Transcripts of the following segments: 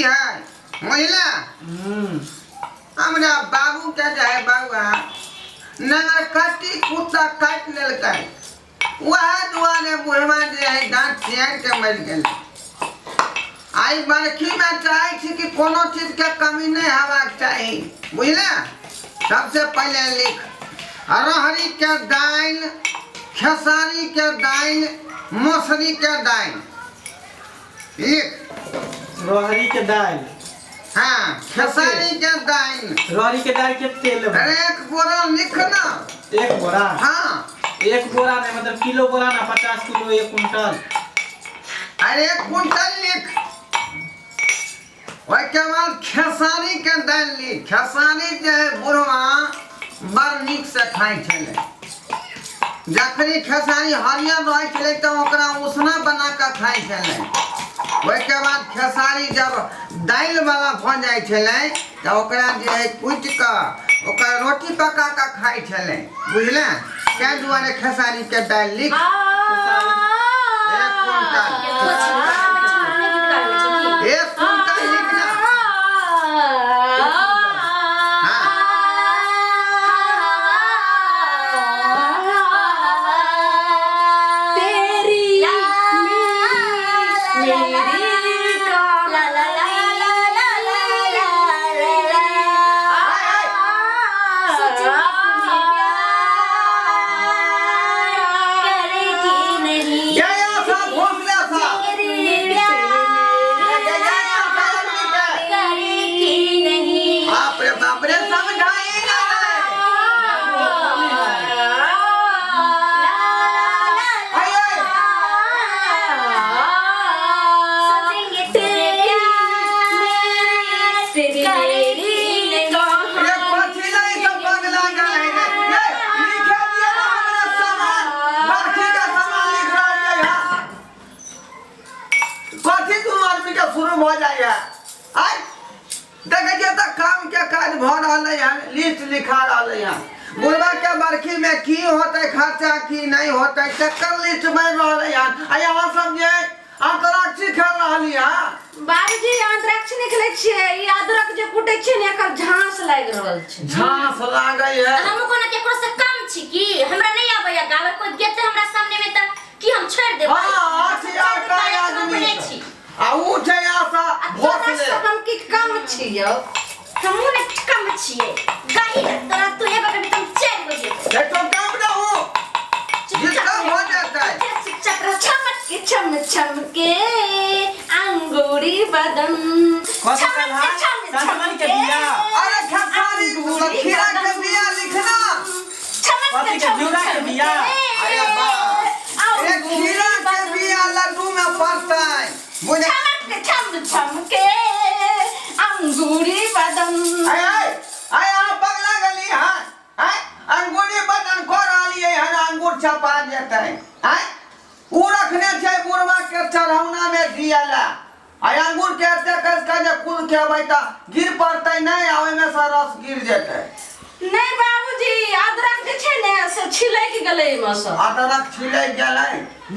है महिला हमरा बाबू के जाए बाबा नगर काटी कुत्ता काट लेलकै वह दुआरे बुढ़वा जे है दांत चियार के मर गेल आई बरखी में चाहे छी कि कोनो चीज के कमी नहीं होबाक चाहिए बुझले सबसे पहले लिख अरहरी के दाल खेसारी के दाल मौसरी के दाल लिख रोहरी के दाल हाँ खेसारी के दाल रोहरी के दाल के तेल अरे एक बोरा लिख ना एक बोरा हाँ एक बोरा नहीं मतलब किलो बोरा ना 50 किलो 1 कुंटल अरे 1 कुंटल लिख के बाद खेसारी के दाल लिख खेसारी जो है बुढ़वा बड़ निक से खाई छले जखनी खेसारी हरियर रहे छले तो ओकरा उसना बना के खाई छले के बाद खेसारी जब दाल वाला भ जाय छले तो ओकरा जे है कुट के ओकरा रोटी पका के खाई छले बुझले के दुआरे खेसारी के दाल लिख 1 कुंटल 1 कुंटल लिखना लिस्ट लिखा रहा बुढ़वा के बरखी में की होते खर्चा की नहीं होते चक्कर लिस्ट बन रहा यहाँ सब जे अंतराक्षी खेल रहा बाबूजी अंतराक्षी नहीं खेले छिए ई अदरक जे कुटे छिए ने एकर झांस लाग रहल छै झांस लागै है हम कोनो केकरो से कम छी की हमरा नहीं आबैया गावे कोई गेते हमरा सामने में त की हम छोड़ देब हां आखिर का आदमी छी आ उ छै आशा भोसले हम की कम छी यौ हमहु ने कम छिए गाही तोरा तू एगो के तुम 4 बजे ये तो काम ना हो जिसका हो जाता है चक्र चमक के अंगूरी बदन संतमन के बिया अरे खेसारी खीरा के बिया लिखना कथी के जूरा के बिया अरे वाह एक खीरा के बिया लड्डू में पड़ता है मुझे चमक के अंगूरी बदन आय आप पगला गली हां अंगूरी बदन को राली है अंगूर छपा देता है उ रखने छै बुढ़वा के चढ़ौना में दियाला आय अंगूर के कस का जे कुल के बैता गिर पड़तै नहीं आ ओइ में से रस गिर जेतै नहीं बाबूजी अदरक जे छै ने से छिलक गेलै में से अदरक छिलक गेलै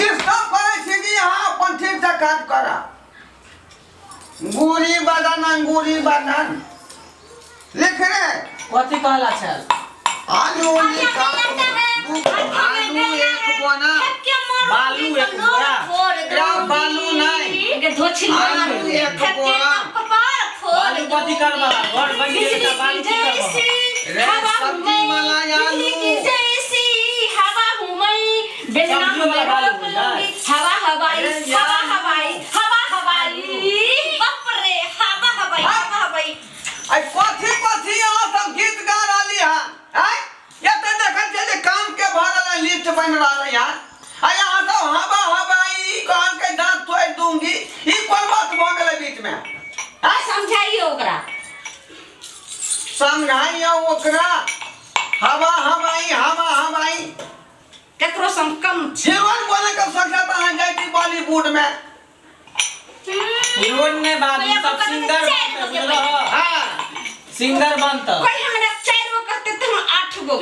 जिसका करे छै कि हां अपन ठीक से काज करा अंगूरी बदन लिख रे कथी कहला छल आलू लिखा आलू एक बोना बालू एक बोरा क्या बालू नहीं के धोछी आलू एक बोरा बालू कथी करबा घर बन गेल त बालू की करबा रे सब्जी वाला आलू जैसी हवा हूं मैं बेलना में बोलूंगी हवा हवाई बाप रे हवा हवाई आई कथी यहाँ सब गीत गा रही है ये तो देखल जे काम के भरल लिस्ट बन रहा है आई यहाँ सब हवा हवाई कान के दांत तोड़ दूंगी ई कोन बात भ गेलै बीच में समझाइए ओकरा समझाइए ओकरा हवा हवाई केकरो सम कम जीवन बोले के सोचत है जाती बॉलीवुड में हीरोइन ने बाबू सब सिंगर बनते हां सिंगर बनता कोई हमरा 4 गो कहते त हम 8 गो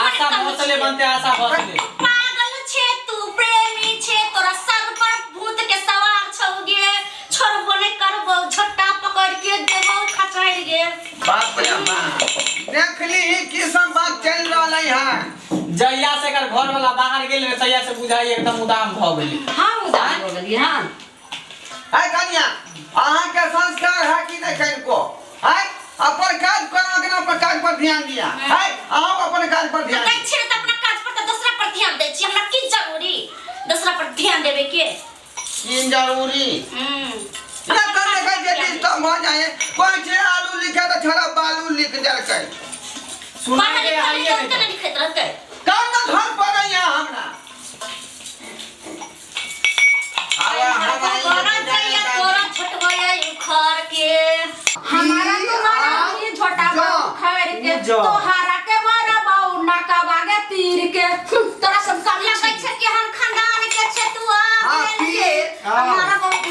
आशा भोसले बनते आशा भोसले पागल छे तू प्रेमी छे तोरा सर पर भूत के सवार छौ गे छोड़बो ने करबो झट्टा देख ली की सब बात चल रहा है। जहिया से कर घर वाला बाहर गेल रे तहिया से बुझाई एकदम उदाम भ गेली। हम उदास हो गेलिए हां। है कन्या अहाँ के संस्कार है कि नहीं कनको? है अपन काज करो कि अपन काज पर ध्यान दिया है? अहाँ अपन काज पर ध्यान नहीं छे त अपना काज पर त दूसरा पर ध्यान दै छी। हमरा की जरूरी दूसरा पर ध्यान देवे के? की जरूरी? या करने का जे डिस्टर्ब हो जाए कोई छे आलू लिखे तो छोरा बालू लिख देल के सुना के आइए नहीं लिखत रहते। कौन ना घर पर गया हमरा आवा तोरा चाहिए तोरा छटवाया उखाड़ के हमारा तुम्हारा ये छोटा बाबू खैर के तोहारा के बड़ा बाबू नाका बागे तीर के तोरा सब काम लगे छे कि हम खानदान के छे तू हां फिर हमारा बहुत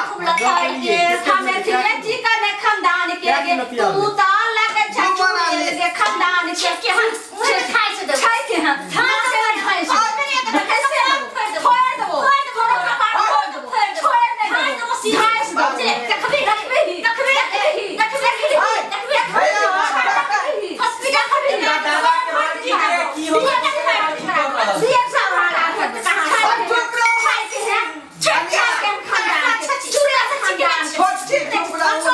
खूब लगा के हमें थिए जी का ने खानदान के तू ता लगे छे के खानदान के हम मुझे खाई से दे खाई के हम खाई से खाई से कैसे फोड़ दो छोड़ दो खाई दो सिहाई से दे कभी रखबे हॉस्पिटल खड़ी दादा के बात की हो दिया सवाल आ चुप रहो छोटी चुप रहो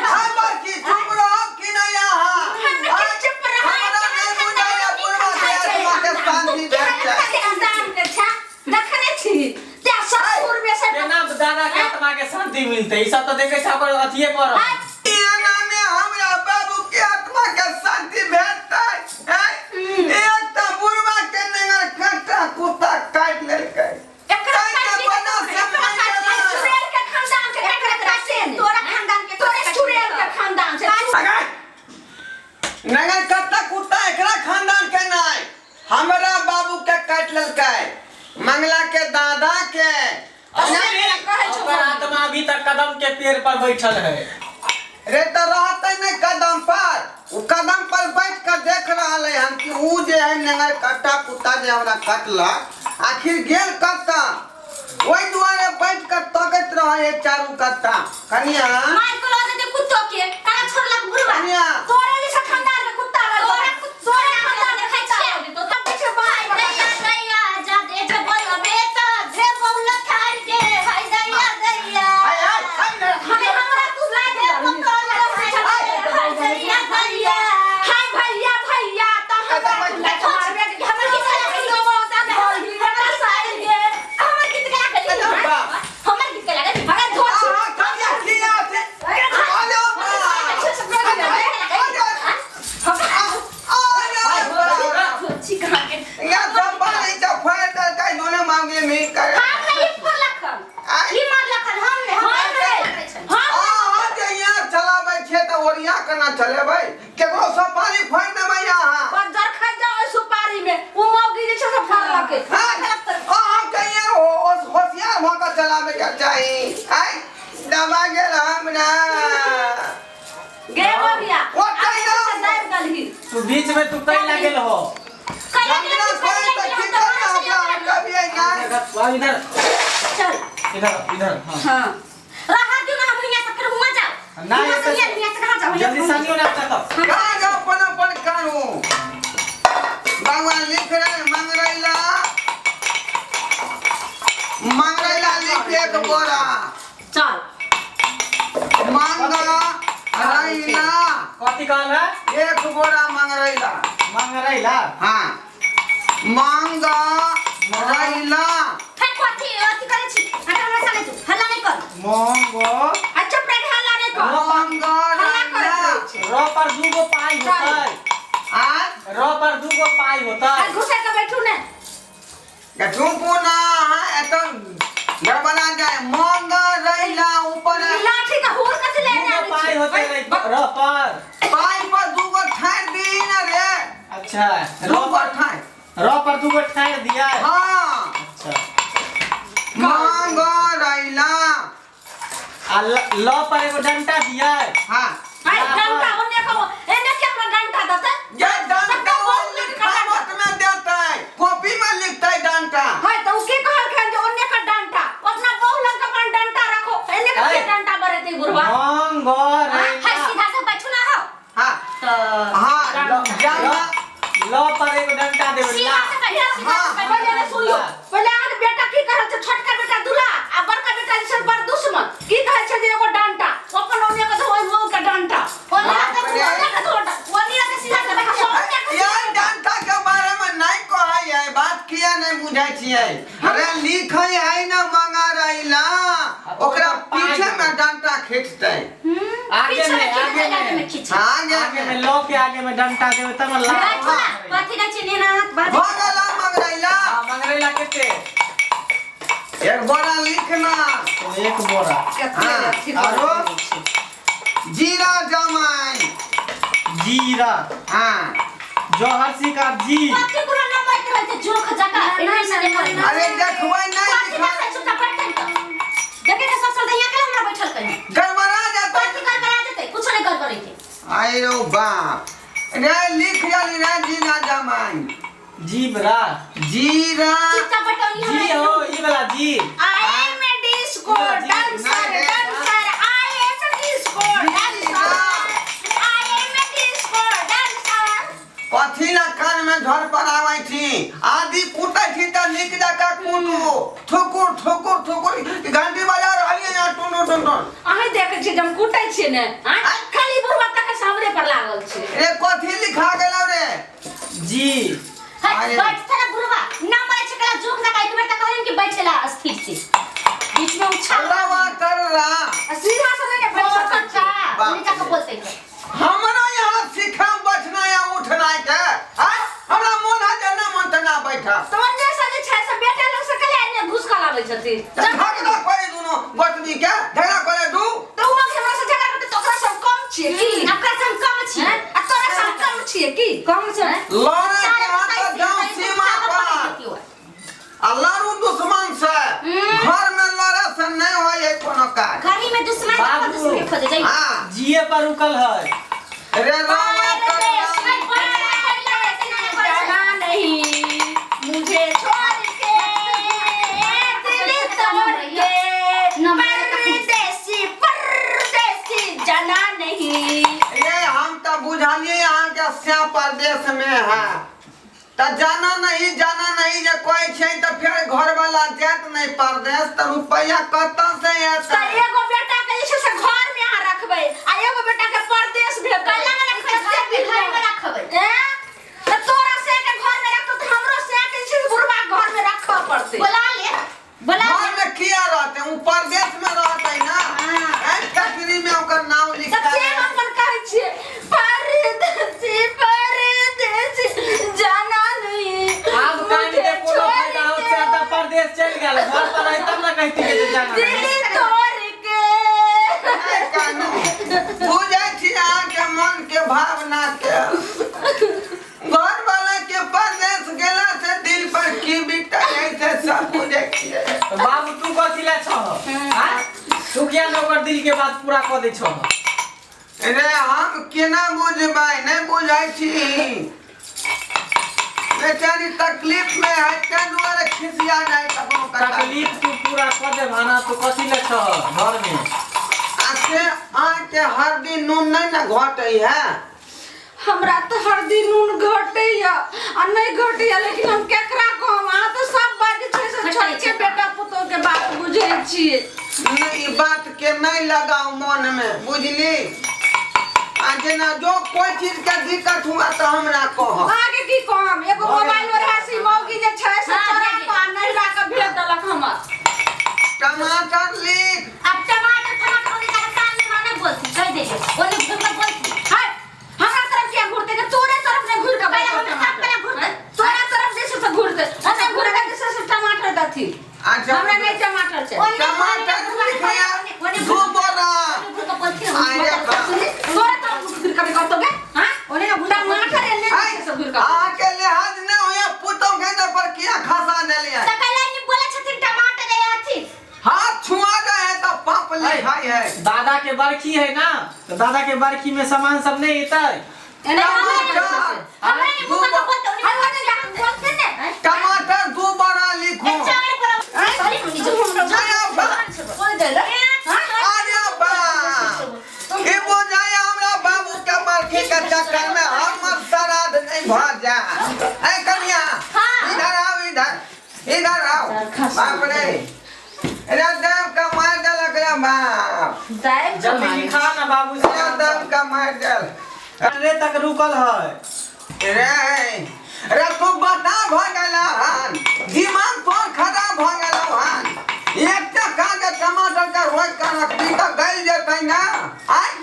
हां बाकी चुप रहो कि नहीं यहां हमरा नहीं बुझाया बुढ़वा के आत्मा के शांति भेट जाए केना दादा के आत्मा के शांति मिलते ई सब तो देखे छ पर अथिए कर एना में हमरा बाबू के आत्मा के शांति भेटतै एक त बुढ़वा के नगर कट्टा कुत्ता काट लेलकै नगर कट्टा कुत्ता एकरा खानदान के नहीं हमरा बाबू के काट लेलकै मंगला के दादा के ओकर आत्मा अभी तक कदम के पेड़ पर बैठल है रे तो रहते नहीं कदम पर वो कदम पर बैठ कर देख रहा है हम कि वो जे है नगर कट्टा कुत्ता जे हमरा काटलक आखिर गेल कत्ता वही दुआरे बैठ कर तकत रहे चारू कत्ता कन्या मार को ला दे कुत्तो के काला छोड़लक बुढ़वा कन्या तोरे जैसा खानदान में कुत्ता तोरे खानदान में खाई छे तो तब पीछे बाहर दैया जा दे जे बोल बेटा जे बोल थार के हाय दैया हमें हमरा तू ला दे हाय दैया हाय भैया तो हम मारबे के हमर की सारा किलो होता है ही बड़ा साइल के हमर कितना गली हमर कितना लगे अरे धोछ कन्या किया थे हेलो छी कहां के या सब बाले जब फाड़ दे कई दोनों मांगे में कर हम नहीं फलखन ई मार लखन हम हां जे यहां चलाबै छे त ओरिया केना चलेबै केकरो सफारी फाड़ देबै यहां पर जर खा जाओ सुपारी में वो मौगी जे सब फाड़ के हां कहिए होशियार होकर चलावे के चाहिए आई दबा गेल हमरा गे मौगिया वो कहियो दाब गलही तू बीच में तू कहीं लागल हो जंगला कोई त ठीक करना होगा कभी ना इधर चल इधर हां हां रहा क्यों ना भैया से फिर हुआ जाओ ना ये भैया से कहां जाओ जल्दी सानियो ना तक कहां जा अपन करू भगवान लिख रहे मंगरैला लिख एक बोरा चल मंगरैला कथि कहल है एक बोरा मंगरैला मंगरैला हां मंगरैला है कोठी अथी करे छी हटा हमरा साले तू हल्ला नहीं कर मंगो अच्छा प्रेग हल्ला नहीं कर मंगरैला रो पर दूगो पाई होतै आ रो पर दूगो पाई होतै घुसे के बैठू ने गठुपो ना है तो गड़बड़ा जाए मंगरैला ऊपर लाठी का हुर कथि लेने दूगो पाई होतै रो पर पाई पर दूगो ठाड़ दी ना रे अच्छा दूगो ठाड़ रो पर दूगो ठाड़ दिया हां अच्छा मंगरैला आ ल पर एगो डंटा दिया हां हाय डंडा ओने को एने के अपना डंडा दते ये डंडा वो लिखावट में देता है कॉपी में लिखता है डंडा हाय तो के कहल के जो ओने का डंडा अपना बहु लंग का डंडा रखो एने के डंडा बरे ते गुरबा मंगरैला हाय सीधा से ओकरा पीछे में डंटा खींचते आगे में आगे में लो के आगे में डंटा देवे तब ला कथी ना चिन्हे ना बात भगला मंगरैला मंगरेला केते एक बोरा लिखना एक बोरा आरो जीरा जमाइन जीरा हाँ जोहर सिका जी कथी पुराना मत रहते जोख जका इंग्लिश में अरे देखबै नहीं लिखा देखे के सब दहिया के हमरा बैठल कहीं गड़बड़ा जाता कथी गड़बड़ा जेते कुछ नहीं गड़बड़ी थे आई रो बाप रे लिख जाली रे जीरा जमाइन जीबरा जीरा चिट्टा पटौनी जी हो ई वाला जी I am a disco dancer I am a disco dancer I am a disco dancer कथी ला कान में झड़ पर आवे थी आदि कुटै थी त निक जका कुटू ठोकुर ठोकुर ठोकुर घंटी बजा रहली यहाँ टुनु टुनु अहे देखे छी जब कुटै छी ने खाली बुढ़वा तक सामने पर लागल छी रे कथी लिखा गेलौ रे जी बैठ तेरा बुढ़वा ना मारे छकला जोख ना काई तुम्हें तक कहन कि बैठेला स्थिर से बीच में उछाल अल्लाह कर रहा सीधा से नहीं बैठ सकता उन्हीं जाके बोलते हैं हमरा यहाँ सिखा बैठना या उठना के हमरा मन है जना मन तना बैठा तोर जैसा जे छै से बेटा लोग से कले आने घुस का लावे छथि झगड़ा करे दुनो बटनी के झगड़ा करे दू तो हम हमरा से झगड़ा करते तोरा सब कम छिए की अपना से हम कम छिए आ तोरा से हम कम छिए की कम छै लड़े के हाथ पर जाऊं सीमा पर अल्लाहु दुश्मन से घर में लड़े से नहीं होए कोनो काज घरी में दुश्मन का दुश्मन खोज जाई हां जीए पर रुकल है रे रामा कर जाना नहीं मुझे छोड़ के दिल तोड़ के परदेसी जाना नहीं ये हम तो बुझालिए यहाँ के स्या प्रदेश में है त जाना नहीं जे कोई छै त फिर घर वाला जात नहीं परदेश त रुपया कत्ता से त आता एगो बेटा के जे से घर में यहाँ रखबै आ एगो बेटा के परदेश भेजबै घर में रखबै त तोरा से के घर में रखतो त हमरो से के जे बुढ़वा घर में रखब पड़ते बोला घर में किया रहते हूँ परदेश में रहते ना कचरी में ओकर नाम लिखा सबसे है अपन कहै छियै परदेसी जाना नहीं अब कान के कोनो फायदा हो से आधा परदेश चल गेल घर पर रही तब ना कहती के जे जाना दिल तोड़ के कानू बुझे छी अहाँ के मन के भावना के घर वाला के परदेश गेला से दिल पर की बीता ऐसे सब बुझे छियै बाबू तू कथि ला छ हां तू किया न ओकर दिल के बात पूरा क दै छ रे हम केना बुझबै नहीं बुझाई छी बेचारी तकलीफ में है के दुआरे खिसिया जाए कखनो कटा तकलीफ तू पूरा क दे भाना तू कथि ला छ घर में आसे आँ के हर दिन नून नहीं ना घटै है हमरा तो हर दिन नून घटैया आ नहीं घटैया लेकिन हम केकरा कहब आ तो सब बात छै से छोड़ के बेटा पुतो के बात बुझै छियै नहीं बात के नहीं लगाओ मन में बुझली आ जेना जो कोई चीज के दिक्कत हुआ तो हमरा कहो आगे की कहब एगो मोबाइल और हसी मौगी जे छै से तोरा पा नहीं ला के भेज देलक हमर टमाटर लिख अब टमाटर वाली का काम नहीं बोलती कह दे ओने घुर के बोलती हाय हमरा तरफ क्या घुरते के तोरे तरफ ने घुर के पहले घुरते तोरा तरफ जैसे से घुरते ओने घुर के जैसे से टमाटर दथी अच्छा हमरा नहीं टमाटर चाहिए टमाटर लिखिया दो बोरा अरे तोरा तरफ घुर के करतोगे हां ओने टमाटर एने जैसे से घुर के आ के लिहाज न होया पुतो के पर किया खसा देलिए त पहले नहीं बोले छथिन टमाटर है अथी हाथ छुआ गए तो पाप लिखाई है दादा के बरखी है ना तो दादा के बरखी में सामान सब नहीं एतै टमाटर दो बोरा लिखो बाबू के बरखी के चक्कर में हमर श्राद्ध नहीं भ जा कन्या इधर आओ बाप रे देव का मार देलक रे बाप जल्दी लिखा ना बाबू से देव का मार देल रे तक रुकल है रे तू बता भ गेला हन दिमाग तोर खराब भ गेला हन एक टका के टमाटर के खोज कर रखती तो गल जेतै ना आय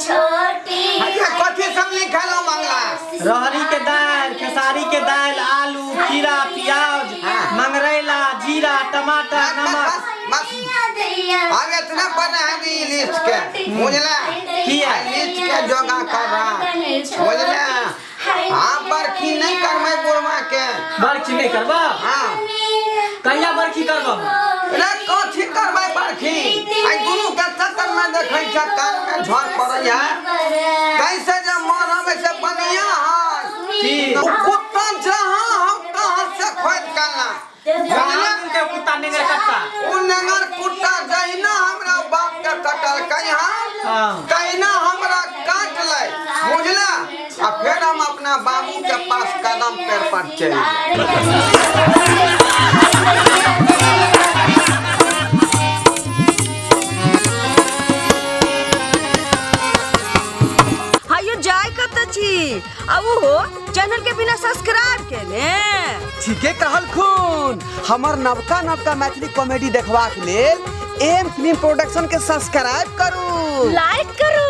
छोटी ये कथी सब लिखल हो मंगला रहरी के दाल, खेसारी के दाल, आलू, खीरा, प्याज, मंगरैला, जीरा, टमाटर, नमक। बस आगे इतना पता है कि लिस्ट के बुझला की है? लिस्ट के जोगा कर रहा बुझला हाँ बरखी नहीं करबै बुढ़वा के बरखी नहीं करबा? हाँ कहिया बरखी करबा? रे कथी करबै बरखी आई दुनू के चक्कर में देखै छ कान में झड़ पड़ै है कैसे जब मरब से बनिया है की कुत्ता जहां हम कहां से खोज करला गांव के कुत्ता नेगर कट्टा उ नगर कुत्ता जहिना हमरा बाप के कटल कहिया हां कहिना हमरा काट ले बुझला आ फिर हम अपना बाबू के पास कदम पैर पर चल हायो जाय कत छी अब हो चैनल के बिना सब्सक्राइब केने ठीके कहल खून हमर नवका मैथिली कॉमेडी देखबाक लेल एम फिल्म प्रोडक्शन के सब्सक्राइब करू लाइक करू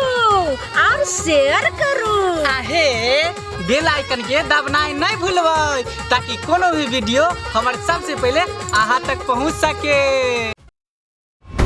और शेयर करू आहे बेल आइकन के दबनाई नहीं भूलबै ताकि कोनो भी वीडियो हमर सबसे पहले अहाँ तक पहुंच सके।